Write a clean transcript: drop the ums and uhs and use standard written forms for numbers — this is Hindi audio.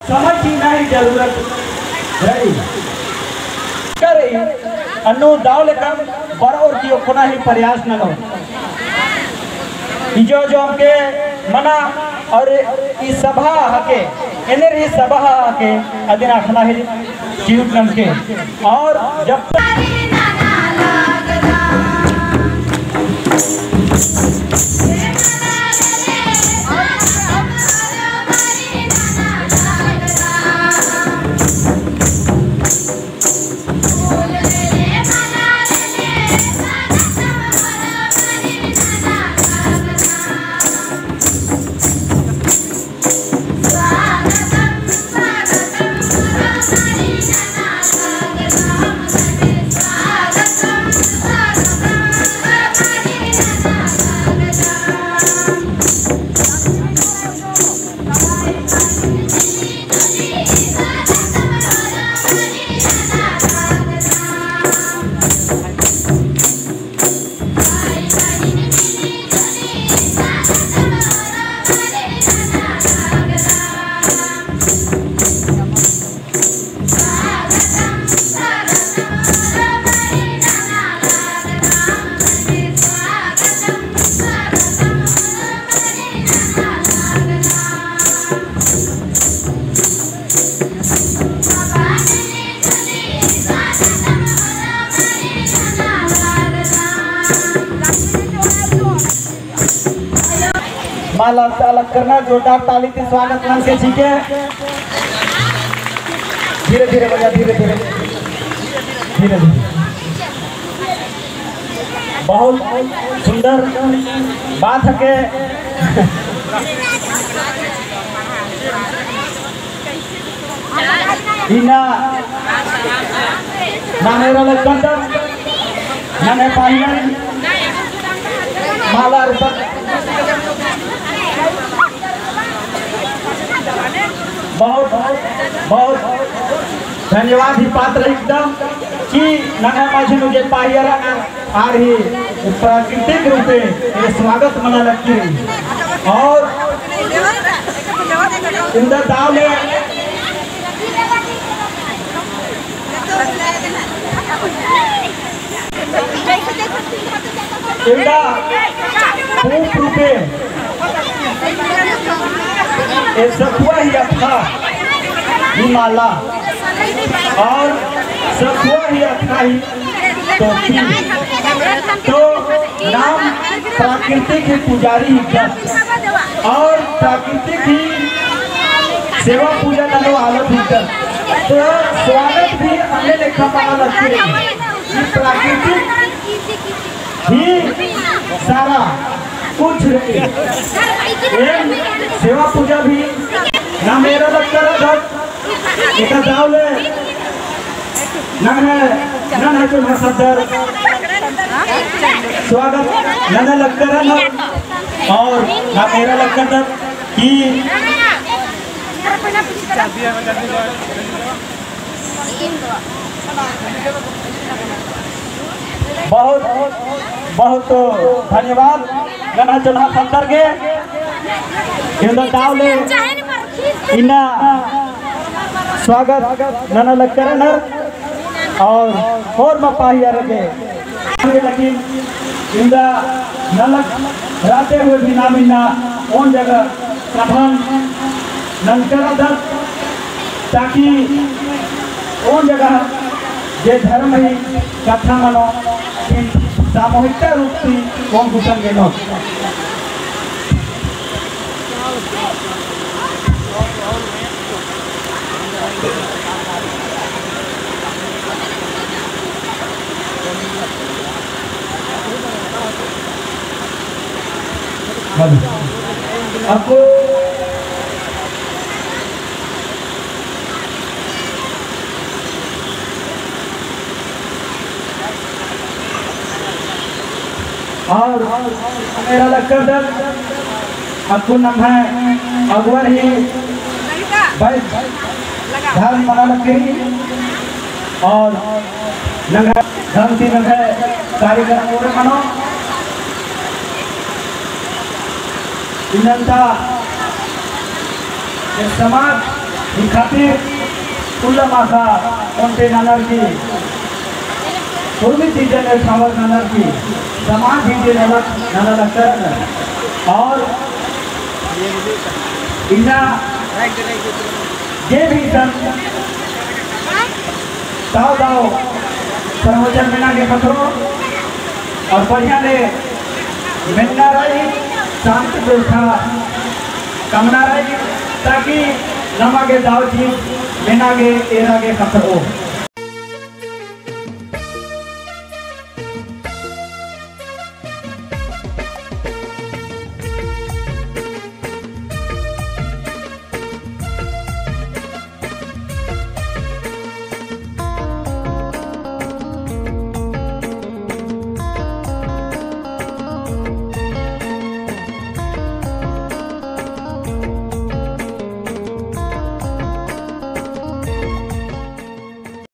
समझ की नहीं जरूरत रही करे अन्नो दाव लेकर बरोर की कोना ही प्रयास न लो जो हमके मना और इस सभा हके एनर ही सभा हके अदिन आखना है जीव नमके और जब माला से अलग करना जोरदार ताली से स्वागत मन से ठीक है। धीरे धीरे बजा धीरे धीरे धीरे धीरे बहुत सुंदर बात है के इना ना मेरा लगता ना मैं पाहिला माला ऊपर बहुत बहुत धन्यवाद ही पात्र एकदम कि नंगा माझे मुझे पाहियारा आ रही प्राकृतिक रूप में स्वागत मना लगती रही और इंदा दाव ले इंदा खूब रूपे सखुआ ही अच्छा हिमाला और सखुआ ही अच्छा ही तो नाम प्राकृतिक ही पुजारी ही और प्राकृतिक ही सेवा पूजा का आलत ही तो स्वागत भी अन्य लेखा माना लगती है प्राकृतिक ही सारा कुछ सेवा पूजा भी ना मेरा लगता है एक दावले ना है तो सदर स्वागत ना लगता है और ना मेरा लगता था कि बहुत बहुत धन्यवाद गना चढ़ा संतर के दावले इना स्वागत नाना लगकर और मपाही लेकिन इंदा नलक राते हुए भी नाम इना उन जगह प्रधान नंकर ताकि उन जगह जे धर्म ही कथा मनो सामूहिकता रूप से कौन घुसन गए आपको और मेरा लगकर आपको नाम है अकबर ही भाई धर्म मना लगती और धर्म की कार्यक्रम मनो इनंता समाज खातिर उल्ला मासा कोंटे नानर की पूर्वी चीजें ने सावर नानर की समाज चीजें नानर कर और इना ये भी सन दाव प्रवचन बिना के पत्रों और बढ़िया ने मिलना रही शांति व्यवस्था कमना रही ताकि नमागे दाव चीज बिना के एरा के खतर हो।